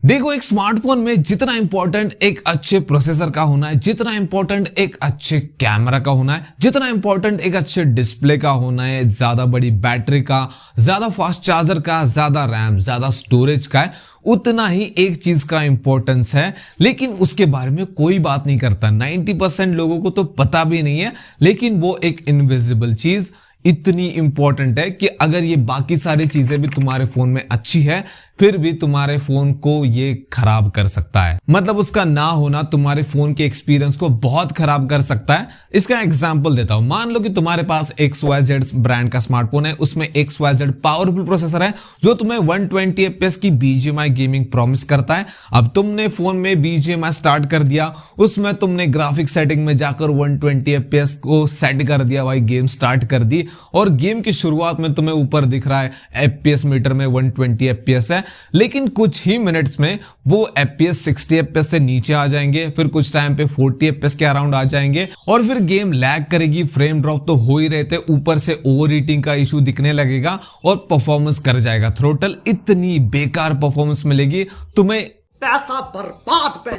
देखो, एक स्मार्टफोन में जितना इंपॉर्टेंट एक अच्छे प्रोसेसर का होना है, जितना इंपॉर्टेंट एक अच्छे कैमरा का होना है, जितना इंपॉर्टेंट एक अच्छे डिस्प्ले का होना है, ज्यादा बड़ी बैटरी का, ज्यादा फास्ट चार्जर का, ज्यादा रैम, ज्यादा स्टोरेज का है, उतना ही एक चीज का इंपॉर्टेंस है। लेकिन उसके बारे में कोई बात नहीं करता। 90% लोगों को तो पता भी नहीं है, लेकिन वो एक इनविजिबल चीज इतनी इंपॉर्टेंट है कि अगर ये बाकी सारी चीजें भी तुम्हारे फोन में अच्छी है, फिर भी तुम्हारे फोन को ये खराब कर सकता है। मतलब उसका ना होना तुम्हारे फोन के एक्सपीरियंस को बहुत खराब कर सकता है। इसका एग्जांपल देता हूं। मान लो कि तुम्हारे पास XYZ ब्रांड का स्मार्टफोन है, उसमें XYZ पावरफुल प्रोसेसर है जो तुम्हें 120 FPS की BGMI गेमिंग प्रॉमिस करता है। अब तुमने फोन में BGMI स्टार्ट कर दिया, उसमें तुमने ग्राफिक सेटिंग में जाकर 120 FPS को सेट कर दिया, भाई गेम स्टार्ट कर दी, और गेम की शुरुआत में तुम्हें ऊपर दिख रहा है FPS मीटर में 120 FPS है, लेकिन कुछ ही मिनट्स में वो FPS 60 FPS से नीचे आ जाएंगे, फिर कुछ टाइम पे 40 FPS के अराउंड आ जाएंगे, और फिर गेम लैग करेगी, फ्रेम ड्रॉप तो हो ही रहे थे, ऊपर से ओवर हीटिंग का इशू दिखने लगेगा और परफॉर्मेंस कर जाएगा थ्रोटल। इतनी बेकार परफॉर्मेंस मिलेगी तुम्हें, पैसा बर्बाद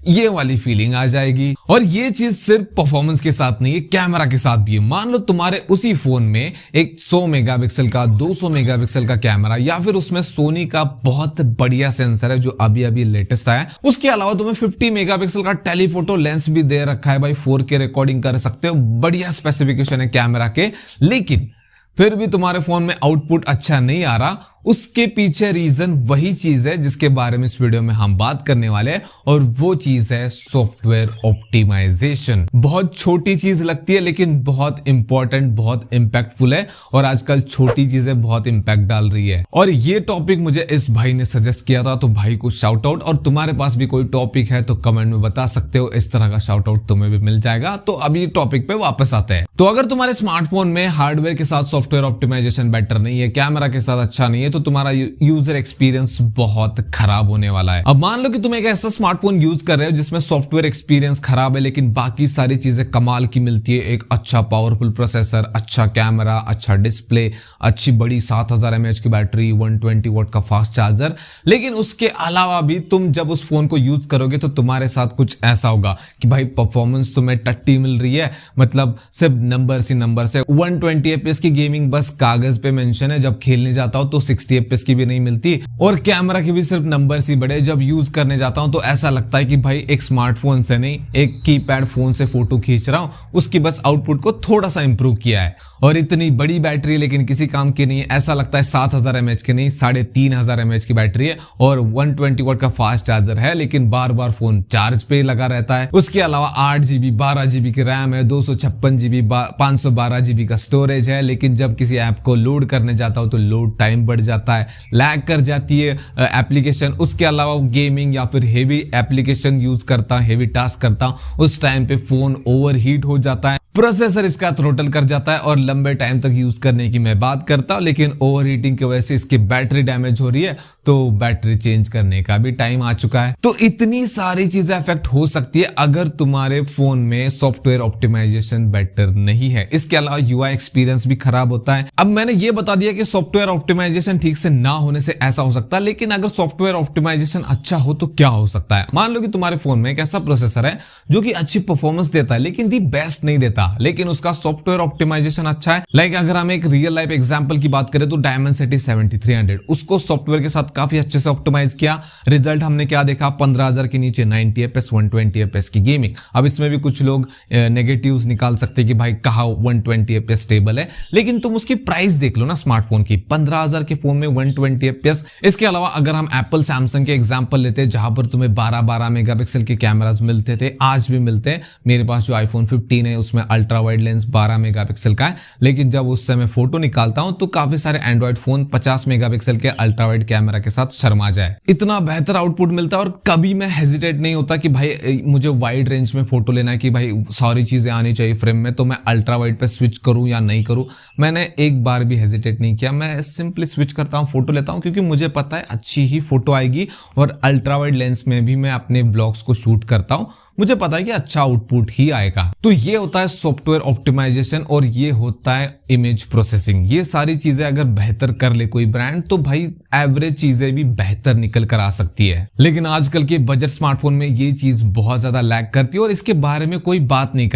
ये वाली फीलिंग आ जाएगी। और ये चीज सिर्फ परफॉर्मेंस के साथ नहीं है, कैमरा के साथ भी है। मान लो तुम्हारे उसी फोन में एक 100 मेगापिक्सल का, 200 मेगापिक्सल का कैमरा, या फिर उसमें सोनी का बहुत बढ़िया सेंसर है जो अभी अभी लेटेस्ट आया है। उसके अलावा तुम्हें 50 मेगापिक्सल का टेलीफोटो लेंस भी दे रखा है, भाई 4K रिकॉर्डिंग कर सकते हो, बढ़िया स्पेसिफिकेशन है कैमरा के। लेकिन फिर भी तुम्हारे फोन में आउटपुट अच्छा नहीं आ रहा। उसके पीछे रीजन वही चीज है जिसके बारे में इस वीडियो में हम बात करने वाले हैं, और वो चीज है सॉफ्टवेयर ऑप्टिमाइजेशन। बहुत छोटी चीज लगती है लेकिन बहुत इंपॉर्टेंट, बहुत इंपैक्टफुल है, और आजकल छोटी चीजें बहुत इंपैक्ट डाल रही है। और ये टॉपिक मुझे इस भाई ने सजेस्ट किया था, तो भाई को शाउट आउट। और तुम्हारे पास भी कोई टॉपिक है तो कमेंट में बता सकते हो, इस तरह का शाउट आउट तुम्हें भी मिल जाएगा। तो अभी टॉपिक पे वापस आते हैं। तो अगर तुम्हारे स्मार्टफोन में हार्डवेयर के साथ सॉफ्टवेयर ऑप्टिमाइजेशन बेटर नहीं है, कैमरा के साथ अच्छा नहीं है, तो तुम्हारा यूजर एक्सपीरियंस बहुत खराब होने वाला है। अब मान लो कि तुम एक ऐसा स्मार्टफोन यूज कर रहे हो जिसमें सॉफ्टवेयर एक्सपीरियंस खराब है, लेकिन बाकी सारी चीजें कमाल की मिलती है। एक अच्छा पावरफुल प्रोसेसर, अच्छा कैमरा, अच्छा डिस्प्ले, अच्छी बड़ी 7000 mAh की बैटरी, 120 वॉट का फास्ट चार्जर। लेकिन उसके अलावा भी तुम जब उस फोन को यूज करोगे तो तुम्हारे साथ कुछ ऐसा होगा कि भाई परफॉर्मेंस तुम्हें टट्टी मिल रही है, मतलब सिर्फ नंबर ही नंबर से 120 FPS की गेमिंग बस कागज पे मेंशन है, जब खेलने जाता हूं तो 60 FPS की भी नहीं मिलती, और कैमरा के भी सिर्फ नंबर ही बड़े। जब यूज करने जाता हूं तो ऐसा लगता है कि भाई एक स्मार्टफोन से नहीं, एक कीपैड फोन से फोटो खींच रहा हूं, उसकी बस आउटपुट को थोड़ा सा इंप्रूव किया है। और इतनी बड़ी बैटरी लेकिन किसी काम की नहीं है, ऐसा लगता है 7000 mAh की नहीं 3500 mAh की बैटरी है, और 120 वॉट का फास्ट चार्जर है, लेकिन बार बार फोन चार्ज पे लगा रहता है। उसके अलावा 8GB 12GB की रैम है, 256GB 512GB का स्टोरेज है, लेकिन जब किसी ऐप को लोड करने जाता हूं तो लोड टाइम बढ़ जाता है, लैग कर जाती है एप्लीकेशन। उसके अलावा गेमिंग या फिर हेवी एप्लीकेशन यूज करता, हेवी टास्क करता, उस टाइम पे फोन ओवर हीट हो जाता है, प्रोसेसर इसका थ्रोटल कर जाता है, और लंबे टाइम तक यूज करने की मैं बात करता हूं, लेकिन ओवर हीटिंग की वजह से इसकी बैटरी डैमेज हो रही है, तो बैटरी चेंज करने का भी टाइम आ चुका है। तो इतनी सारी चीजें अफेक्ट हो सकती है अगर तुम्हारे फोन में सॉफ्टवेयर ऑप्टिमाइजेशन बेटर नहीं है। इसके अलावा UI एक्सपीरियंस भी खराब होता है। अब मैंने ये बता दिया कि सॉफ्टवेयर ऑप्टिमाइजेशन ठीक से ना होने से ऐसा हो सकता है, लेकिन अगर सॉफ्टवेयर ऑप्टिमाइजेशन अच्छा हो तो क्या हो सकता है। मान लो कि तुम्हारे फोन में एक ऐसा प्रोसेसर है जो कि अच्छी परफॉर्मेंस देता है लेकिन दी बेस्ट नहीं देता, लेकिन उसका सॉफ्टवेयर ऑप्टिमाइजेशन अच्छा है। लाइक अगर हम एक रियल लाइफ एग्जांपल की बात करें तो Dimensity 7300, उसको सॉफ्टवेयर के साथ काफी अच्छे से ऑप्टिमाइज किया। रिजल्ट हमने क्या देखा, 15000 के नीचे 90 FPS 120 FPS की गेमिंग। अब इसमें भी कुछ लोग नेगेटिव्स निकाल सकते हैं कि भाई कहा 120 FPS स्टेबल है, लेकिन तुम उसकी प्राइस देख लो ना स्मार्टफोन की, 15000 के फोन में 120 FPS। इसके अलावा अगर हम एप्पल सैमसंग के एग्जांपल लेते हैं जहां पर तुम्हें 12 मेगापिक्सल के कैमरास मिलते थे, आज भी मिलते हैं। मेरे पास जो iPhone 15 है उसमें अल्ट्रा वाइड लेंस 12 मेगापिक्सल का है, लेकिन जब उससे मैं फोटो निकालता हूं तो काफी सारे एंड्रॉइड फोन 50 मेगापिक्सल के अल्ट्रा वाइड कैमरा के साथ शर्मा जाए। इतना बेहतर आउटपुट मिलता है, और कभी मैं हेजिटेट नहीं होता कि भाई मुझे वाइड रेंज में फोटो लेना है, कि भाई सारी चीजें आनी चाहिए फ्रेम में, तो मैं अल्ट्रा वाइड पे स्विच करूं या नहीं करूं। मैंने एक बार भी हेजिटेट नहीं किया, मैं सिंपली स्विच करता हूं, फोटो लेता हूं, क्योंकि मुझे पता है अच्छी ही फोटो आएगी, और अल्ट्रा वाइड लेंस में भी मैं अपने ब्लॉग्स को शूट करता हूं, मुझे पता है कि अच्छा आउटपुट ही आएगा। तो ये होता है सॉफ्टवेयर ऑप्टिमाइजेशन, और ये होता है इमेज प्रोसेसिंग, ये सारी चीजें अगर बेहतर कर ले कोई ब्रांड तो भाई एवरेज चीजें भी बेहतर निकल कर आ सकती है। लेकिन आजकल के बजट स्मार्टफोन में ये चीज बहुत ज्यादा लैग करती है और इसके बारे में कोई बात नहीं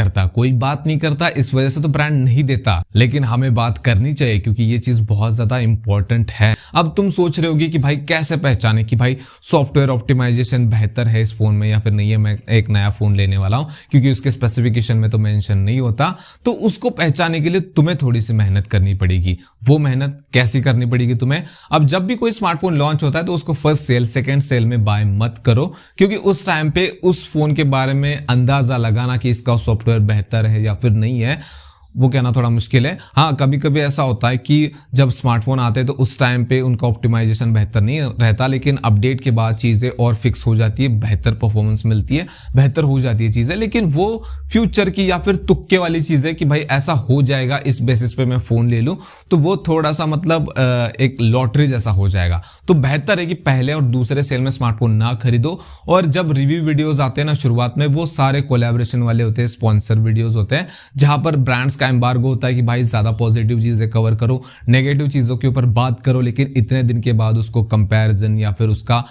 करता, इस वजह से तो ब्रांड नहीं देता। लेकिन हमें बात करनी चाहिए क्योंकि ये चीज बहुत ज्यादा इंपॉर्टेंट है। अब तुम सोच रहे होगी कि भाई कैसे पहचाने कि भाई सॉफ्टवेयर ऑप्टिमाइजेशन बेहतर है इस फोन में या फिर नहीं है। मैं एक नया फोन लेने वाला हूं क्योंकि उसके स्पेसिफिकेशन में तो मेंशन नहीं होता, तो उसको पहचानने के लिए तुम्हें थोड़ी सी मेहनत करनी पड़ेगी। वो मेहनत कैसी करनी पड़ेगी तुम्हें? अब जब भी कोई स्मार्टफोन लॉन्च होता है तो उसको फर्स्ट सेल सेकंड सेल में बाय मत करो, क्योंकि उस टाइम पे उस फोन के बारे में अंदाजा लगाना कि इसका सॉफ्टवेयर बेहतर है या फिर नहीं है वो कहना थोड़ा मुश्किल है। हाँ, कभी कभी ऐसा होता है कि जब स्मार्टफोन आते हैं तो उस टाइम पे उनका ऑप्टिमाइजेशन बेहतर नहीं रहता, लेकिन अपडेट के बाद चीजें और फिक्स हो जाती है, बेहतर परफॉर्मेंस मिलती है, बेहतर हो जाती है चीजें। लेकिन वो फ्यूचर की या फिर तुक्के वाली चीजें कि भाई ऐसा हो जाएगा इस बेसिस पे मैं फोन ले लूं, तो वो थोड़ा सा मतलब एक लॉटरी जैसा हो जाएगा। तो बेहतर है कि पहले और दूसरे सेल में स्मार्टफोन ना खरीदो। और जब रिव्यू वीडियोज आते हैं ना शुरुआत में, वो सारे कोलैबोरेशन वाले होते हैं, स्पॉन्सर वीडियोज होते हैं, जहां पर ब्रांड्स का एम्बार्गो होता है कि भाई ज्यादा पॉजिटिव चीजें कवर करो, नेगेटिव चीजों के ऊपर बात करो, लेकिन इतने दिन के बाद उसको कंपैरिजन या फिर उसका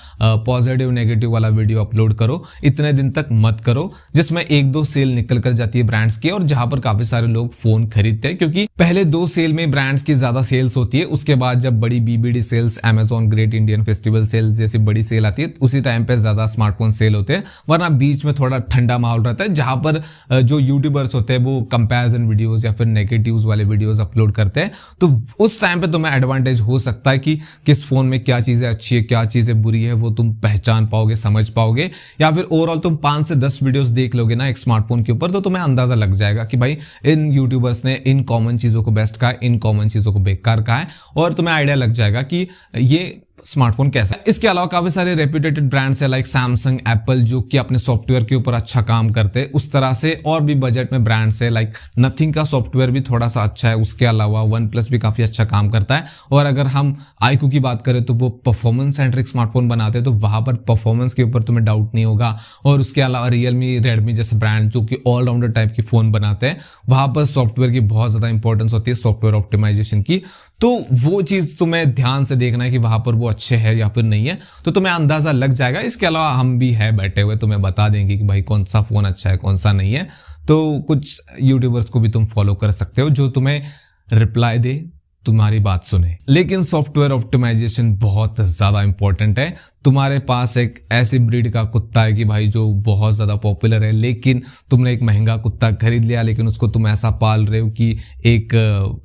पॉजिटिव नेगेटिव वाला वीडियो अपलोड करो। इतने दिन तक मत करो जिसमें एक दो सेल निकल कर जाती है ब्रांड्स की और जहां पर काफी सारे लोग फोन खरीदते हैं, क्योंकि पहले दो सेल में ब्रांड्स की ज्यादा सेल्स होती है। उसके बाद जब बड़ी BBD sales, Amazon Great Indian Festival sales जैसी बड़ी सेल आती है, उसी टाइम पे ज्यादा स्मार्टफोन सेल होते हैं। वरना बीच में थोड़ा ठंडा माहौल रहता है जहां पर जो यूट्यूबर्स होते हैं वो कंपैरिजन वीडियोस या फिर नेगेटिव्स वाले वीडियोस अपलोड करते हैं। तो उस टाइम पे तुम्हें एडवांटेज हो सकता है कि किस फोन में क्या चीजें अच्छी है, क्या चीजें बुरी है, वो तुम पहचान पाओगे, समझ पाओगे। या फिर ओवरऑल तुम 5 से 10 वीडियोस देख लोगे ना एक स्मार्टफोन के ऊपर, तो तुम्हें अंदाजा लग जाएगा कि भाई इन यूट्यूबर्स ने इन कॉमन चीजों को बेस्ट कहा है, इन कॉमन चीजों को बेकार कहा है, और तुम्हें आइडिया लग जाएगा कि ये स्मार्टफोन कैसा है। इसके अलावा काफी सारे रेप्यूटेड ब्रांड्स है लाइक सैमसंग, एप्पल, जो कि अपने सॉफ्टवेयर के ऊपर अच्छा काम करते हैं। उस तरह से और भी बजट में ब्रांड्स है लाइक नथिंग का सॉफ्टवेयर भी थोड़ा सा अच्छा है। उसके अलावा वन प्लस भी काफी अच्छा काम करता है। और अगर हम आईक्यू की बात करें तो वो परफॉर्मेंस सेंट्रिक स्मार्टफोन बनाते हैं, तो वहां पर परफॉर्मेंस के ऊपर तुम्हें डाउट नहीं होगा। और उसके अलावा रियलमी, रेडमी जैसे ब्रांड जो कि ऑलराउंडर टाइप की फोन बनाते हैं, वहां पर सॉफ्टवेयर की बहुत ज्यादा इंपॉर्टेंस होती है, सॉफ्टवेयर ऑप्टिमाइजेशन की। तो वो चीज तुम्हें ध्यान से देखना है कि वहां पर वो अच्छे है या फिर नहीं है, तो तुम्हें अंदाजा लग जाएगा। इसके अलावा हम भी है बैठे हुए, तुम्हें बता देंगे कि भाई कौन सा फोन अच्छा है, कौन सा नहीं है। तो कुछ यूट्यूबर्स को भी तुम फॉलो कर सकते हो जो तुम्हें रिप्लाई दे, तुम्हारी बात सुने। लेकिन सॉफ्टवेयर ऑप्टिमाइजेशन बहुत ज्यादा इंपॉर्टेंट है। तुम्हारे पास एक ऐसी ब्रीड का कुत्ता है कि भाई जो बहुत ज्यादा पॉपुलर है, लेकिन तुमने एक महंगा कुत्ता खरीद लिया, लेकिन उसको तुम ऐसा पाल रहे हो कि एक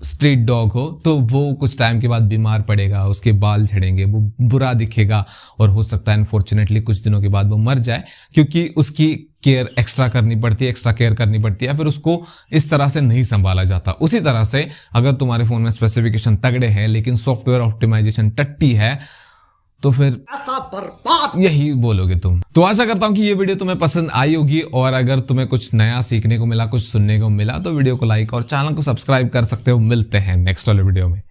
स्ट्रीट डॉग हो, तो वो कुछ टाइम के बाद बीमार पड़ेगा, उसके बाल झड़ेंगे, वो बुरा दिखेगा और हो सकता है अनफॉर्चुनेटली कुछ दिनों के बाद वो मर जाए, क्योंकि उसकी केयर एक्स्ट्रा करनी पड़ती है, एक्स्ट्रा केयर करनी पड़ती है, फिर उसको इस तरह से नहीं संभाला जाता। उसी तरह से अगर तुम्हारे फोन में स्पेसिफिकेशन तगड़े हैं लेकिन सॉफ्टवेयर ऑप्टिमाइजेशन टट्टी है, तो फिर ऐसा बर्बाद यही बोलोगे तुम। तो आशा करता हूं कि ये वीडियो तुम्हें पसंद आई होगी, और अगर तुम्हें कुछ नया सीखने को मिला, कुछ सुनने को मिला, तो वीडियो को लाइक और चैनल को सब्सक्राइब कर सकते हो। मिलते हैं नेक्स्ट वाले वीडियो में।